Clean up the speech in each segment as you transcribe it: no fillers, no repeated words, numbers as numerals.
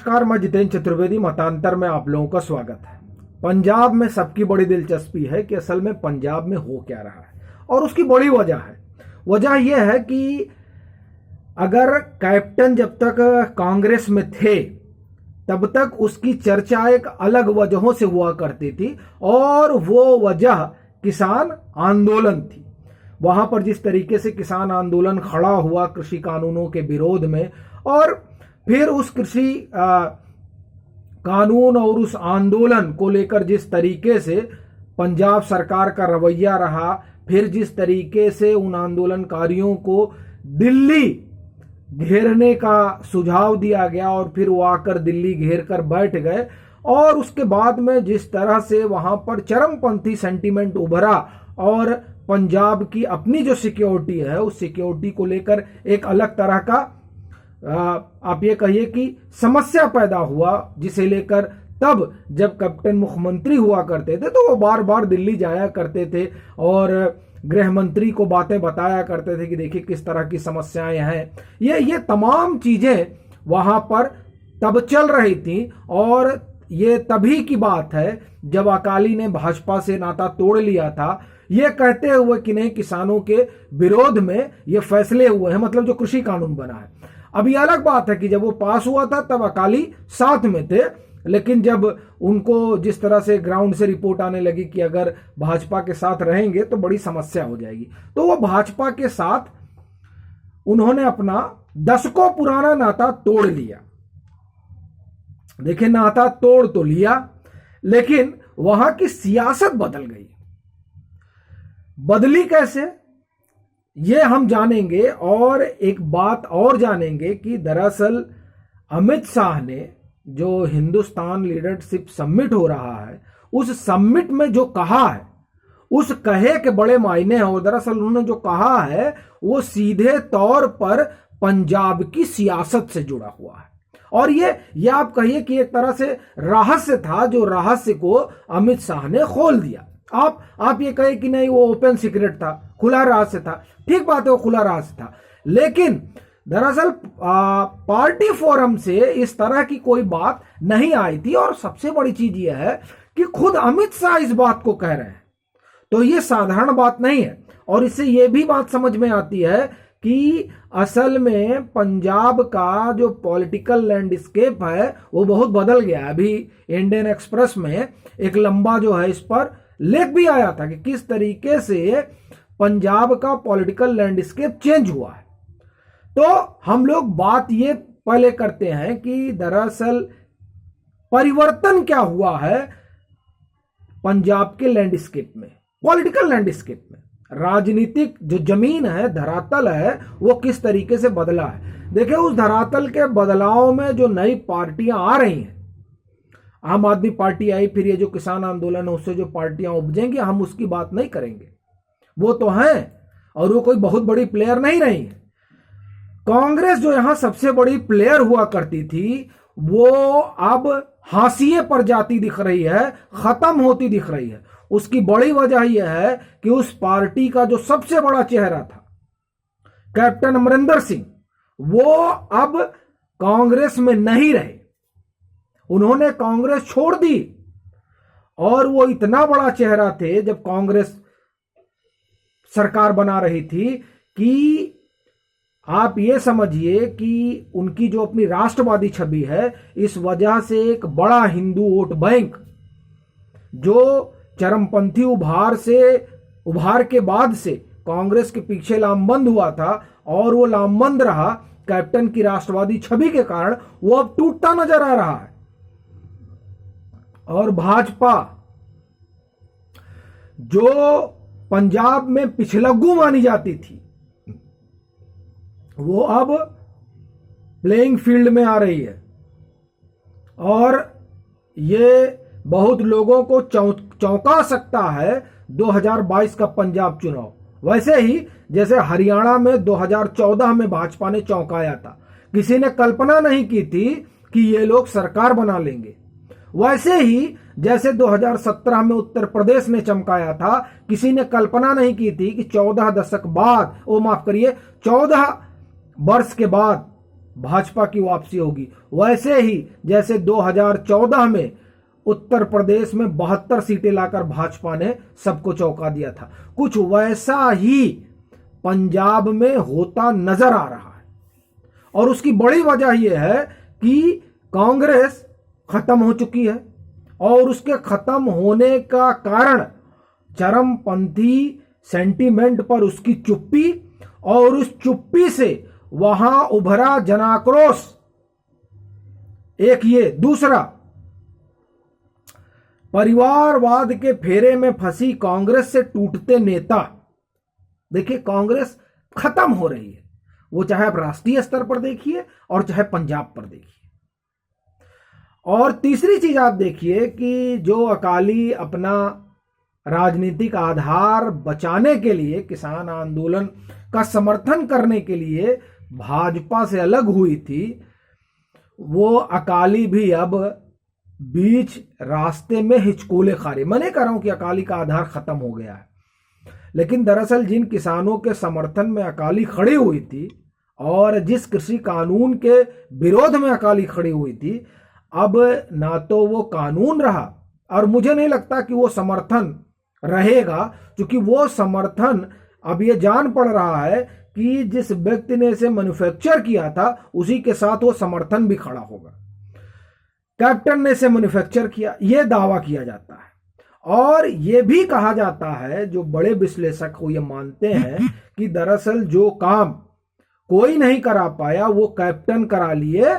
नमस्कार, मैं जितेंद्र चतुर्वेदी। मतांतर में आप लोगों का स्वागत है। पंजाब में सबकी बड़ी दिलचस्पी है कि असल में पंजाब में हो क्या रहा है, और उसकी बड़ी वजह है। वजह यह है कि अगर कैप्टन जब तक कांग्रेस में थे तब तक उसकी चर्चा एक अलग वजहों से हुआ करती थी, और वो वजह किसान आंदोलन थी। वहां पर जिस तरीके से किसान आंदोलन खड़ा हुआ कृषि कानूनों के विरोध में, और फिर उस कृषि कानून और उस आंदोलन को लेकर जिस तरीके से पंजाब सरकार का रवैया रहा, फिर जिस तरीके से उन आंदोलनकारियों को दिल्ली घेरने का सुझाव दिया गया और फिर वो आकर दिल्ली घेर कर बैठ गए, और उसके बाद में जिस तरह से वहां पर चरमपंथी सेंटीमेंट उभरा और पंजाब की अपनी जो सिक्योरिटी है उस सिक्योरिटी को लेकर एक अलग तरह का आप ये कहिए कि समस्या पैदा हुआ, जिसे लेकर तब जब कैप्टन मुख्यमंत्री हुआ करते थे तो वो बार बार दिल्ली जाया करते थे और गृह मंत्री को बातें बताया करते थे कि देखिए किस तरह की समस्याएं हैं। ये तमाम चीजें वहां पर तब चल रही थी, और ये तभी की बात है जब अकाली ने भाजपा से नाता तोड़ लिया था, ये कहते हुए कि नहीं किसानों के विरोध में ये फैसले हुए हैं, मतलब जो कृषि कानून बना है। अब ये अलग बात है कि जब वो पास हुआ था तब अकाली साथ में थे, लेकिन जब उनको जिस तरह से ग्राउंड से रिपोर्ट आने लगी कि अगर भाजपा के साथ रहेंगे तो बड़ी समस्या हो जाएगी, तो वो भाजपा के साथ उन्होंने अपना दशकों पुराना नाता तोड़ लिया। देखिए, नाता तोड़ तो लिया, लेकिन वहां की सियासत बदल गई। बदली कैसे, ये हम जानेंगे, और एक बात और जानेंगे कि दरअसल अमित शाह ने जो हिंदुस्तान लीडरशिप समिट हो रहा है उस समिट में जो कहा है उस कहे के बड़े मायने हैं, और दरअसल उन्होंने जो कहा है वो सीधे तौर पर पंजाब की सियासत से जुड़ा हुआ है। और ये आप कहिए कि एक तरह से रहस्य था, जो रहस्य को अमित शाह ने खोल दिया। आप ये कहे कि नहीं वो ओपन सीक्रेट था, खुला रहस्य था, ठीक बात है, वो खुला रहस्य था, लेकिन दरअसल पार्टी फोरम से इस तरह की कोई बात नहीं आई थी। और सबसे बड़ी चीज यह है कि खुद अमित शाह इस बात को कह रहे हैं, तो ये साधारण बात नहीं है। और इससे यह भी बात समझ में आती है कि असल में पंजाब का जो पॉलिटिकल लैंडस्केप है वो बहुत बदल गया है। अभी इंडियन एक्सप्रेस में एक लंबा जो है इस पर लेख भी आया था कि किस तरीके से पंजाब का पॉलिटिकल लैंडस्केप चेंज हुआ है। तो हम लोग बात ये पहले करते हैं कि दरअसल परिवर्तन क्या हुआ है पंजाब के लैंडस्केप में, पॉलिटिकल लैंडस्केप में। राजनीतिक जो जमीन है, धरातल है, वो किस तरीके से बदला है। देखिए, उस धरातल के बदलाव में जो नई पार्टियां आ रही हैं, आम आदमी पार्टी आई, फिर ये जो किसान आंदोलन है उससे जो पार्टियां उपजेंगी, हम उसकी बात नहीं करेंगे, वो तो हैं, और वो कोई बहुत बड़ी प्लेयर नहीं रही है। कांग्रेस जो यहां सबसे बड़ी प्लेयर हुआ करती थी वो अब हाशिए पर जाती दिख रही है, खत्म होती दिख रही है। उसकी बड़ी वजह यह है कि उस पार्टी का जो सबसे बड़ा चेहरा था कैप्टन अमरिंदर सिंह, वो अब कांग्रेस में नहीं रहे, उन्होंने कांग्रेस छोड़ दी। और वो इतना बड़ा चेहरा थे जब कांग्रेस सरकार बना रही थी कि आप ये समझिए कि उनकी जो अपनी राष्ट्रवादी छवि है, इस वजह से एक बड़ा हिंदू वोट बैंक जो चरमपंथी उभार के बाद से कांग्रेस के पीछे लामबंद हुआ था, और वो लामबंद रहा कैप्टन की राष्ट्रवादी छवि के कारण, वो अब टूटता नजर आ रहा है। और भाजपा जो पंजाब में पिछलग्गू मानी जाती थी, वो अब प्लेइंग फील्ड में आ रही है, और ये बहुत लोगों को चौंका सकता है 2022 का पंजाब चुनाव। वैसे ही जैसे हरियाणा में 2014 में भाजपा ने चौंकाया था, किसी ने कल्पना नहीं की थी कि ये लोग सरकार बना लेंगे। वैसे ही जैसे 2017 में उत्तर प्रदेश ने चमकाया था, किसी ने कल्पना नहीं की थी कि 14 वर्ष के बाद भाजपा की वापसी होगी। वैसे ही जैसे 2014 में उत्तर प्रदेश में 72 सीटें लाकर भाजपा ने सबको चौंका दिया था, कुछ वैसा ही पंजाब में होता नजर आ रहा है। और उसकी बड़ी वजह यह है कि कांग्रेस खत्म हो चुकी है और उसके खत्म होने का कारण चरमपंथी सेंटीमेंट पर उसकी चुप्पी, और उस चुप्पी से वहां उभरा जनाक्रोश। एक ये, दूसरा परिवारवाद के फेरे में फंसी कांग्रेस से टूटते नेता। देखिए, कांग्रेस खत्म हो रही है, वो चाहे आप राष्ट्रीय स्तर पर देखिए और चाहे पंजाब पर देखिए। और तीसरी चीज आप देखिए कि जो अकाली अपना राजनीतिक आधार बचाने के लिए, किसान आंदोलन का समर्थन करने के लिए भाजपा से अलग हुई थी, वो अकाली भी अब बीच रास्ते में हिचकोले खा रही। मैं नहीं कह रहा हूं कि अकाली का आधार खत्म हो गया है, लेकिन दरअसल जिन किसानों के समर्थन में अकाली खड़ी हुई थी और जिस कृषि कानून के विरोध में अकाली खड़ी हुई थी, अब ना तो वो कानून रहा और मुझे नहीं लगता कि वो समर्थन रहेगा, क्योंकि वो समर्थन अब ये जान पड़ रहा है कि जिस व्यक्ति ने इसे मैन्युफैक्चर किया था उसी के साथ वो समर्थन भी खड़ा होगा। कैप्टन ने इसे मैन्युफैक्चर किया, ये दावा किया जाता है। और ये भी कहा जाता है, जो बड़े विश्लेषक हो ये मानते हैं कि दरअसल जो काम कोई नहीं करा पाया वो कैप्टन करा लिए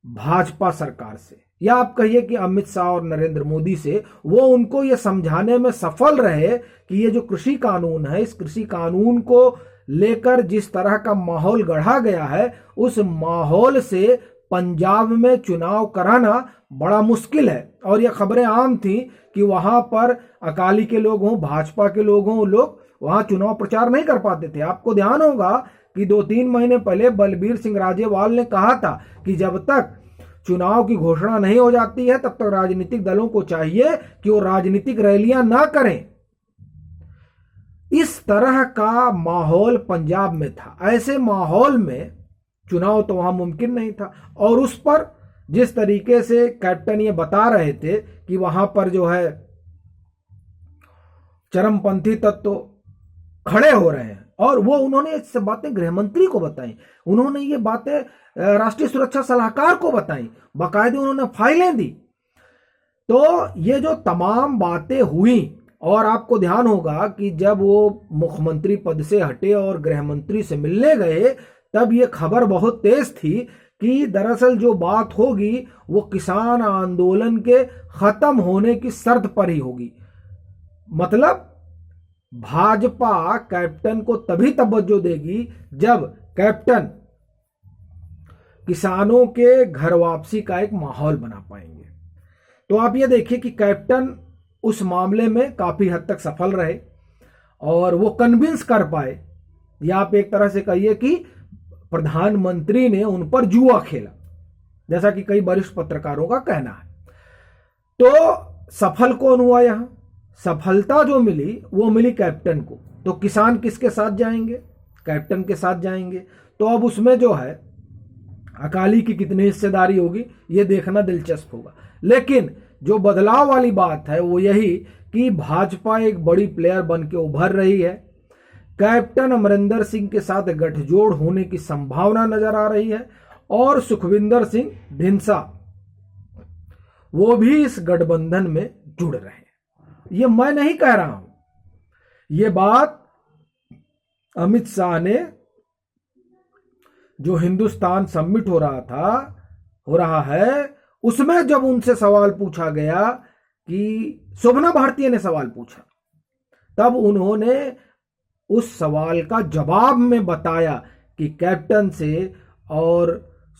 भाजपा सरकार से, या आप कहिए कि अमित शाह और नरेंद्र मोदी से। वो उनको ये समझाने में सफल रहे कि ये जो कृषि कानून है, इस कृषि कानून को लेकर जिस तरह का माहौल गढ़ा गया है, उस माहौल से पंजाब में चुनाव कराना बड़ा मुश्किल है। और ये खबरें आम थी कि वहां पर अकाली के लोग हों, भाजपा के लोग हों, लोग वहां चुनाव प्रचार नहीं कर पाते थे। आपको ध्यान होगा कि 2-3 महीने पहले बलबीर सिंह राजेवाल ने कहा था कि जब तक चुनाव की घोषणा नहीं हो जाती है तब तक राजनीतिक दलों को चाहिए कि वो राजनीतिक रैलियां ना करें। इस तरह का माहौल पंजाब में था। ऐसे माहौल में चुनाव तो वहां मुमकिन नहीं था। और उस पर जिस तरीके से कैप्टन ये बता रहे थे कि वहां पर जो है चरमपंथी तत्व खड़े हो रहे हैं, और वो उन्होंने इस बातें गृह मंत्री को बताई, उन्होंने ये बातें राष्ट्रीय सुरक्षा सलाहकार को बताई, बाकायदे उन्होंने फाइलें दी। तो ये जो तमाम बातें हुई, और आपको ध्यान होगा कि जब वो मुख्यमंत्री पद से हटे और गृह मंत्री से मिलने गए, तब ये खबर बहुत तेज थी कि दरअसल जो बात होगी वो किसान आंदोलन के खत्म होने की शर्त पर ही होगी। मतलब भाजपा कैप्टन को तभी तवज्जो देगी जब कैप्टन किसानों के घर वापसी का एक माहौल बना पाएंगे। तो आप ये देखिए कि कैप्टन उस मामले में काफी हद तक सफल रहे और वो कन्विंस कर पाए, या आप एक तरह से कहिए कि प्रधानमंत्री ने उन पर जुआ खेला, जैसा कि कई वरिष्ठ पत्रकारों का कहना है। तो सफल कौन हुआ? यहां सफलता जो मिली वो मिली कैप्टन को। तो किसान किसके साथ जाएंगे? कैप्टन के साथ जाएंगे। तो अब उसमें जो है अकाली की कितनी हिस्सेदारी होगी ये देखना दिलचस्प होगा। लेकिन जो बदलाव वाली बात है वो यही कि भाजपा एक बड़ी प्लेयर बन के उभर रही है। कैप्टन अमरिंदर सिंह के साथ गठजोड़ होने की संभावना नजर आ रही है, और सुखविंदर सिंह ढींसा वो भी इस गठबंधन में जुड़ रहे हैं। ये मैं नहीं कह रहा हूं, ये बात अमित शाह ने जो हिंदुस्तान समिट हो रहा है उसमें जब उनसे सवाल पूछा गया कि शोभना भारती ने सवाल पूछा, तब उन्होंने उस सवाल का जवाब में बताया कि कैप्टन से और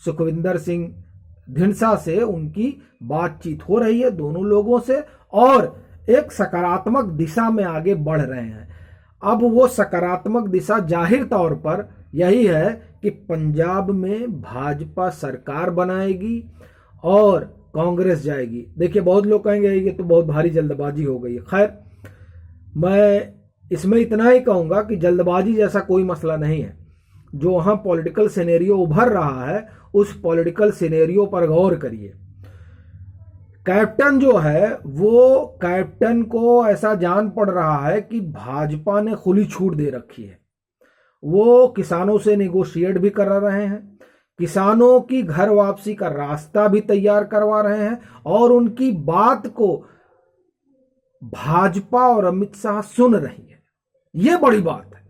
सुखविंदर सिंह ढींसा से उनकी बातचीत हो रही है, दोनों लोगों से, और एक सकारात्मक दिशा में आगे बढ़ रहे हैं। अब वो सकारात्मक दिशा जाहिर तौर पर यही है कि पंजाब में भाजपा सरकार बनाएगी और कांग्रेस जाएगी। देखिए, बहुत लोग कहेंगे ये तो बहुत भारी जल्दबाजी हो गई है। खैर, मैं इसमें इतना ही कहूंगा कि जल्दबाजी जैसा कोई मसला नहीं है। जो वहां पॉलिटिकल सिनेरियो उभर रहा है उस पॉलिटिकल सिनेरियो पर गौर करिए। कैप्टन जो है वो कैप्टन को ऐसा जान पड़ रहा है कि भाजपा ने खुली छूट दे रखी है। वो किसानों से नेगोशिएट भी कर रहे हैं, किसानों की घर वापसी का रास्ता भी तैयार करवा रहे हैं और उनकी बात को भाजपा और अमित शाह सुन रही है। यह बड़ी बात है।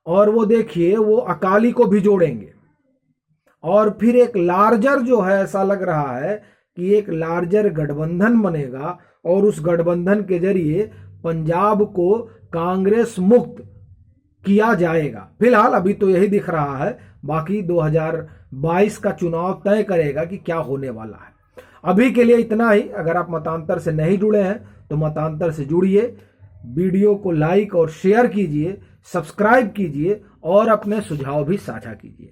और वो देखिए वो अकाली को भी जोड़ेंगे और फिर एक लार्जर जो है, ऐसा लग रहा है कि एक लार्जर गठबंधन बनेगा और उस गठबंधन के जरिए पंजाब को कांग्रेस मुक्त किया जाएगा। फिलहाल अभी तो यही दिख रहा है, बाकी 2022 का चुनाव तय करेगा कि क्या होने वाला है। अभी के लिए इतना ही। अगर आप मतांतर से नहीं जुड़े हैं तो मतांतर से जुड़िए, वीडियो को लाइक और शेयर कीजिए, सब्सक्राइब कीजिए और अपने सुझाव भी साझा कीजिए।